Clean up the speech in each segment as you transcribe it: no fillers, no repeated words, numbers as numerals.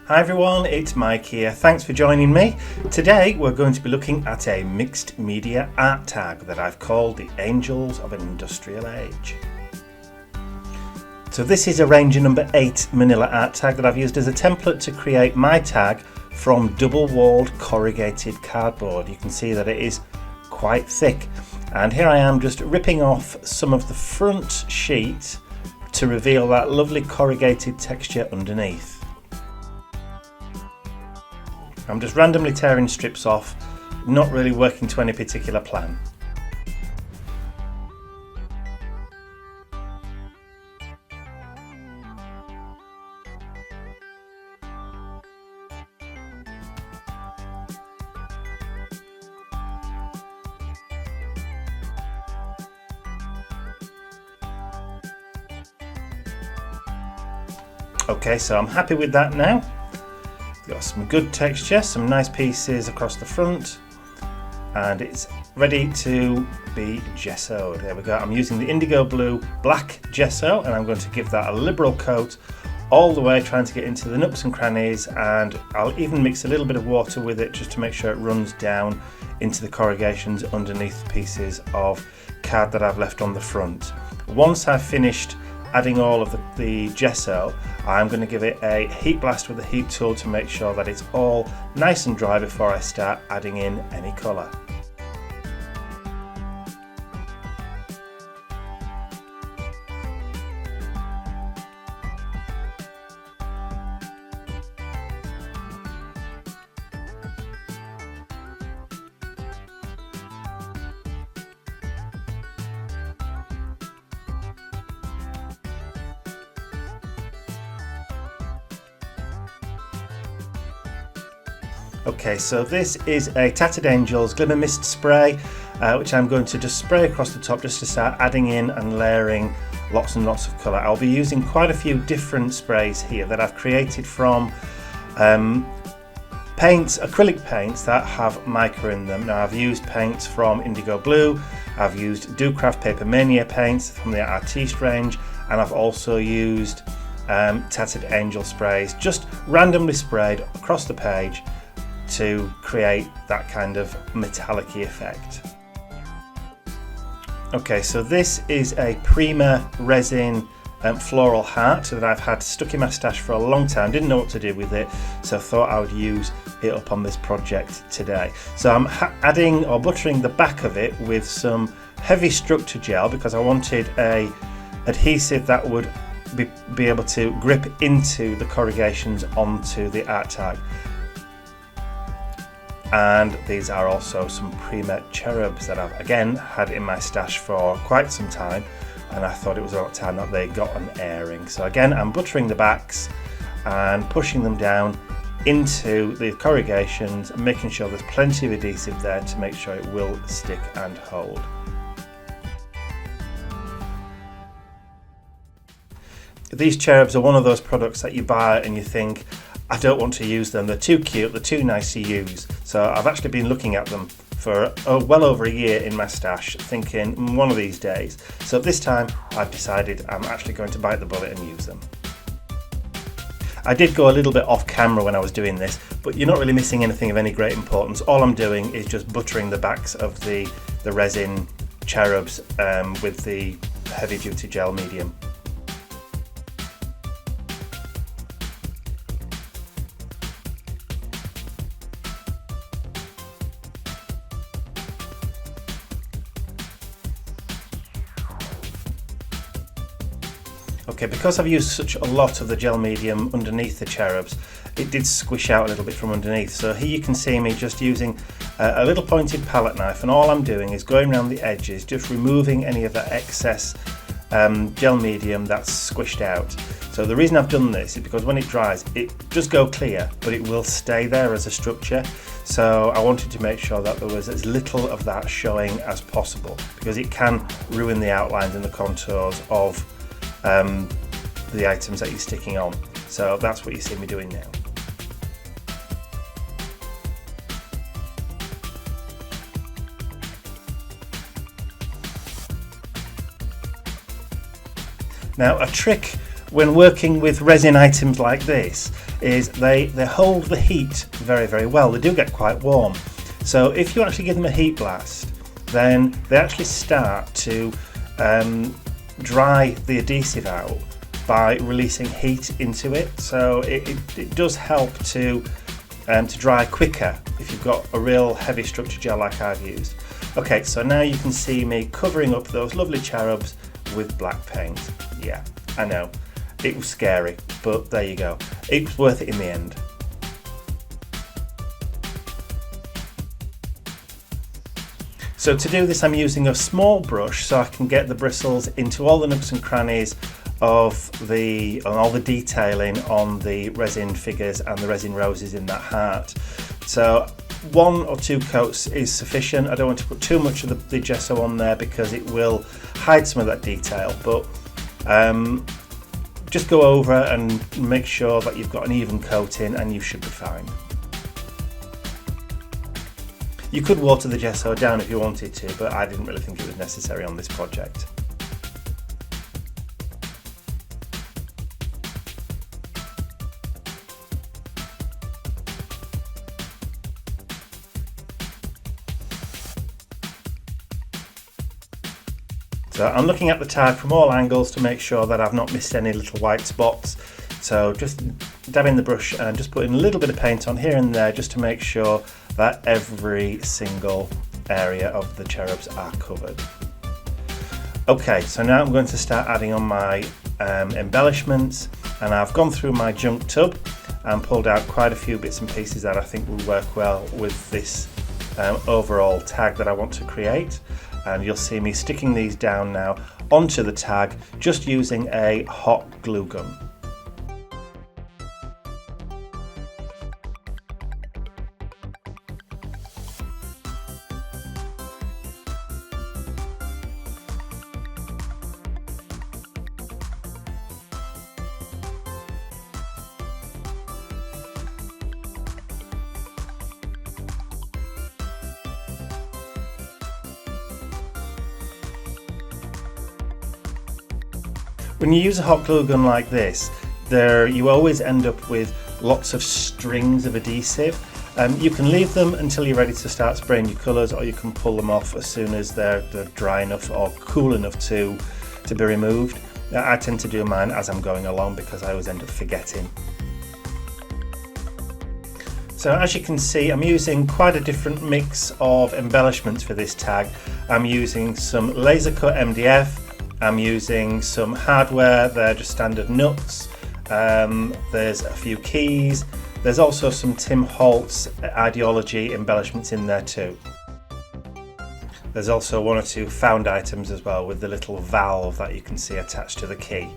Hi everyone, it's Mike here. Thanks for joining me. Today we're going to be looking at a mixed media art tag that I've called the Angels of an Industrial Age. So this is a Ranger number 8 manila art tag that I've used as a template to create my tag from double-walled corrugated cardboard. You can see that it is quite thick. And here I am just ripping off some of the front sheet to reveal that lovely corrugated texture underneath. I'm just randomly tearing strips off, not really working to any particular plan. Okay, so I'm happy with that now. Got some good texture, some nice pieces across the front, and it's ready to be gessoed. There we go. I'm using the indigo blue black gesso, and I'm going to give that a liberal coat all the way, trying to get into the nooks and crannies, and I'll even mix a little bit of water with it just to make sure it runs down into the corrugations underneath the pieces of card that I've left on the front. Once I've finished adding all of the gesso, I'm going to give it a heat blast with a heat tool to make sure that it's all nice and dry before I start adding in any colour. Okay, so this is a Tattered Angels Glimmer Mist spray, which I'm going to just spray across the top just to start adding in and layering lots and lots of colour. I'll be using quite a few different sprays here that I've created from paints, acrylic paints that have mica in them. Now I've used paints from Indigo Blue, I've used Do Craft Paper Mania paints from the Artiste range, and I've also used Tattered Angel sprays, just randomly sprayed across the page to create that kind of metallic-y effect. Okay, so this is a Prima resin floral heart that I've had stuck in my stash for a long time, didn't know what to do with it, so I thought I would use it up on this project today. So I'm adding or buttering the back of it with some heavy structure gel because I wanted a adhesive that would be able to grip into the corrugations onto the art tag. And these are also some Prima cherubs that I've again had in my stash for quite some time, and I thought it was about time that they got an airing. So again, I'm buttering the backs and pushing them down into the corrugations and making sure there's plenty of adhesive there to make sure it will stick and hold. These cherubs are one of those products that you buy and you think, I don't want to use them, they're too cute, they're too nice to use. So I've actually been looking at them for well over a year in my stash, thinking one of these days. So this time I've decided I'm actually going to bite the bullet and use them. I did go a little bit off camera when I was doing this, but you're not really missing anything of any great importance. All I'm doing is just buttering the backs of the resin cherubs with the heavy duty gel medium. Okay, because I've used such a lot of the gel medium underneath the cherubs, it did squish out a little bit from underneath. So here you can see me just using a little pointed palette knife, and all I'm doing is going around the edges, just removing any of that excess gel medium that's squished out. So the reason I've done this is because when it dries, it does go clear, but it will stay there as a structure. So I wanted to make sure that there was as little of that showing as possible, because it can ruin the outlines and the contours of the items that you're sticking on. So that's what you see me doing now. Now, a trick when working with resin items like this is they hold the heat very, very well. They do get quite warm. So if you actually give them a heat blast, then they actually start to dry the adhesive out by releasing heat into it. So it does help to dry quicker if you've got a real heavy structure gel like I've used. Okay, so now you can see me covering up those lovely cherubs with black paint. Yeah, I know, it was scary, but there you go. It was worth it in the end. So to do this, I'm using a small brush so I can get the bristles into all the nooks and crannies of all the detailing on the resin figures and the resin roses in that heart. So 1 or 2 coats is sufficient. I don't want to put too much of the gesso on there because it will hide some of that detail, but just go over and make sure that you've got an even coating and you should be fine. You could water the gesso down if you wanted to, but I didn't really think it was necessary on this project. So I'm looking at the tag from all angles to make sure that I've not missed any little white spots. So just dabbing the brush and just putting a little bit of paint on here and there just to make sure that every single area of the cherubs are covered. Okay, so now I'm going to start adding on my embellishments, and I've gone through my junk tub and pulled out quite a few bits and pieces that I think will work well with this overall tag that I want to create. And you'll see me sticking these down now onto the tag just using a hot glue gun. When you use a hot glue gun like this, you always end up with lots of strings of adhesive. You can leave them until you're ready to start spraying your colours, or you can pull them off as soon as they're dry enough or cool enough to be removed. I tend to do mine as I'm going along because I always end up forgetting. So as you can see, I'm using quite a different mix of embellishments for this tag. I'm using some laser cut MDF, I'm using some hardware, they're just standard nuts, there's a few keys, there's also some Tim Holtz ideology embellishments in there too. There's also 1 or 2 found items as well with the little valve that you can see attached to the key.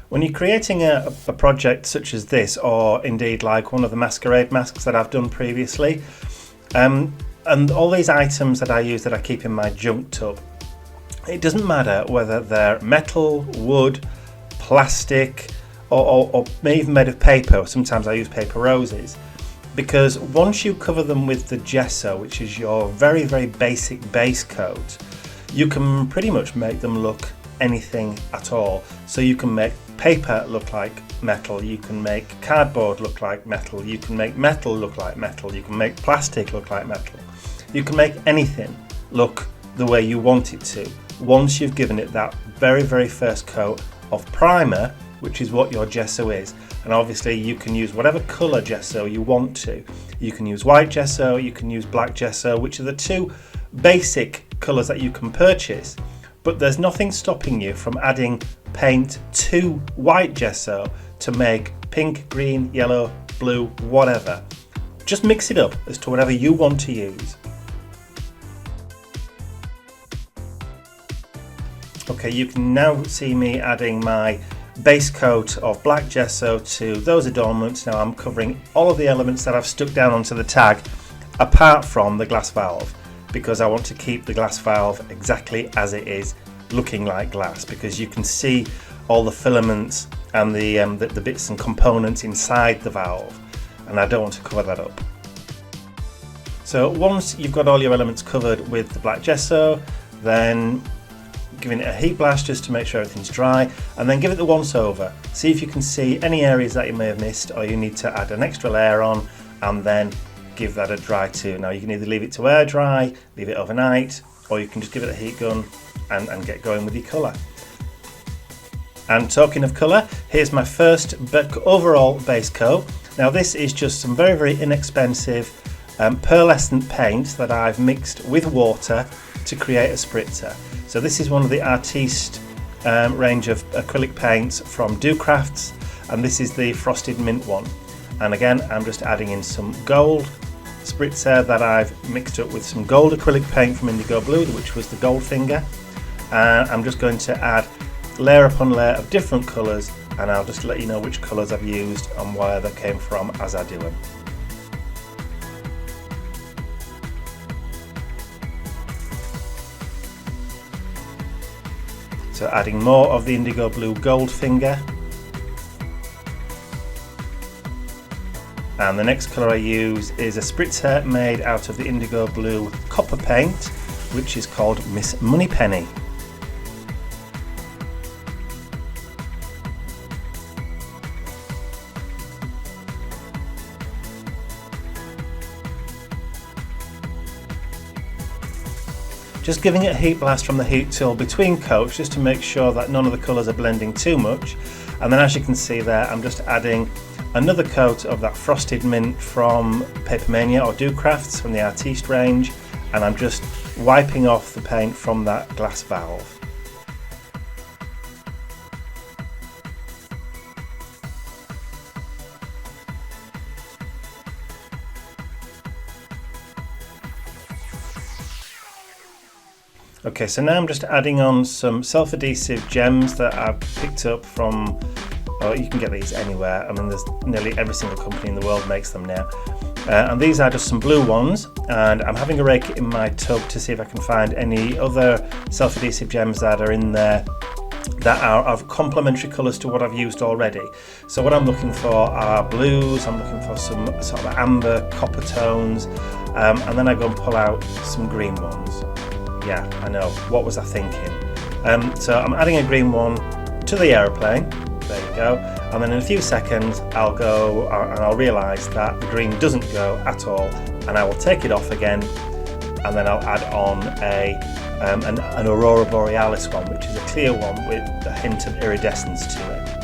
When you're creating a project such as this, or indeed like one of the masquerade masks that I've done previously, and all these items that I use that I keep in my junk tub, it doesn't matter whether they're metal, wood, plastic, or even made of paper. Sometimes I use paper roses, because once you cover them with the gesso, which is your very, very basic base coat, you can pretty much make them look anything at all. So you can make paper look like metal, you can make cardboard look like metal, you can make metal look like metal, you can make plastic look like metal. You can make anything look the way you want it to once you've given it that very, very first coat of primer, which is what your gesso is. And obviously you can use whatever colour gesso you want to. You can use white gesso, you can use black gesso, which are the 2 basic colours that you can purchase. But there's nothing stopping you from adding paint to white gesso to make pink, green, yellow, blue, whatever. Just mix it up as to whatever you want to use. Okay, you can now see me adding my base coat of black gesso to those adornments. Now I'm covering all of the elements that I've stuck down onto the tag, apart from the glass valve, because I want to keep the glass valve exactly as it is looking like glass, because you can see all the filaments and the bits and components inside the valve, and I don't want to cover that up. So once you've got all your elements covered with the black gesso, then giving it a heat blast just to make sure everything's dry, and then give it the once over. See if you can see any areas that you may have missed, or you need to add an extra layer on, and then give that a dry too. Now you can either leave it to air dry, leave it overnight, or you can just give it a heat gun and get going with your colour. And talking of colour, here's my first overall base coat. Now this is just some very, very inexpensive pearlescent paint that I've mixed with water to create a spritzer. So this is one of the Artiste range of acrylic paints from Do Crafts, and this is the frosted mint one. And again, I'm just adding in some gold spritzer that I've mixed up with some gold acrylic paint from Indigo Blue, which was the gold finger. And I'm just going to add layer upon layer of different colours, and I'll just let you know which colours I've used and where they came from as I do them. So adding more of the Indigo Blue gold finger. And the next colour I use is a spritzer made out of the Indigo Blue copper paint, which is called Miss Moneypenny. Just giving it a heat blast from the heat tool between coats, just to make sure that none of the colours are blending too much. And then as you can see there, I'm just adding another coat of that frosted mint from Papermania or Do Crafts from the Artiste range, and I'm just wiping off the paint from that glass valve. Okay, so now I'm just adding on some self-adhesive gems that I've picked up from, oh, you can get these anywhere. I mean, there's nearly every single company in the world makes them now. And these are just some blue ones, and I'm having a rake in my tub to see if I can find any other self-adhesive gems that are in there that are of complementary colours to what I've used already. So what I'm looking for are blues, I'm looking for some sort of amber, copper tones, and then I go and pull out some green ones. Yeah, I know, what was I thinking? So I'm adding a green one to the aeroplane, there you go, and then in a few seconds I'll go and I'll realise that the green doesn't go at all, and I will take it off again, and then I'll add on an Aurora Borealis one, which is a clear one with a hint of iridescence to it.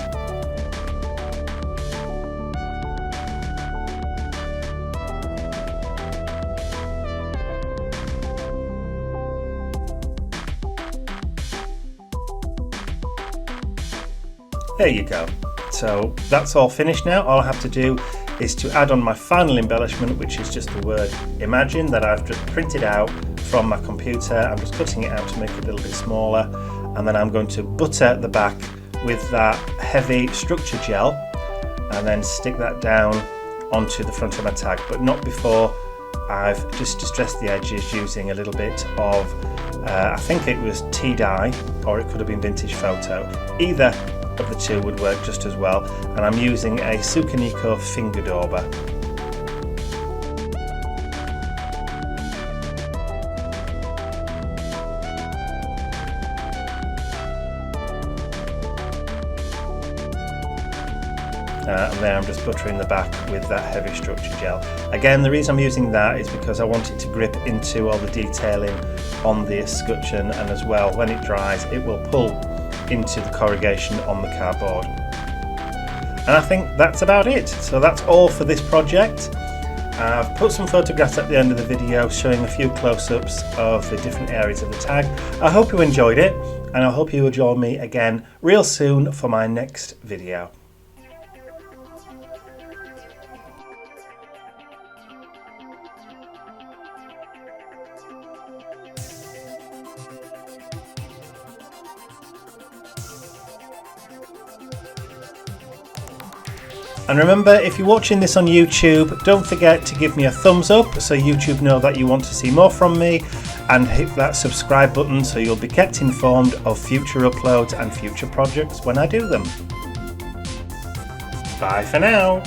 There you go. So that's all finished now. All I have to do is to add on my final embellishment, which is just the word imagine that I've just printed out from my computer. I'm just cutting it out to make it a little bit smaller, and then I'm going to butter the back with that heavy structure gel and then stick that down onto the front of my tag, but not before I've just distressed the edges using a little bit of I think it was tea dye, or it could have been vintage photo. Either of the two would work just as well, and I'm using a Sukaniko finger dauber. And there I'm just buttering the back with that heavy structure gel. Again, the reason I'm using that is because I want it to grip into all the detailing on the escutcheon, and as well, when it dries, it will pull into the corrugation on the cardboard. And I think that's about it. So that's all for this project. I've put some photographs at the end of the video showing a few close-ups of the different areas of the tag. I hope you enjoyed it, and I hope you will join me again real soon for my next video. And remember, if you're watching this on YouTube, don't forget to give me a thumbs up so YouTube know that you want to see more from me. and hit that subscribe button so you'll be kept informed of future uploads and future projects when I do them. Bye for now.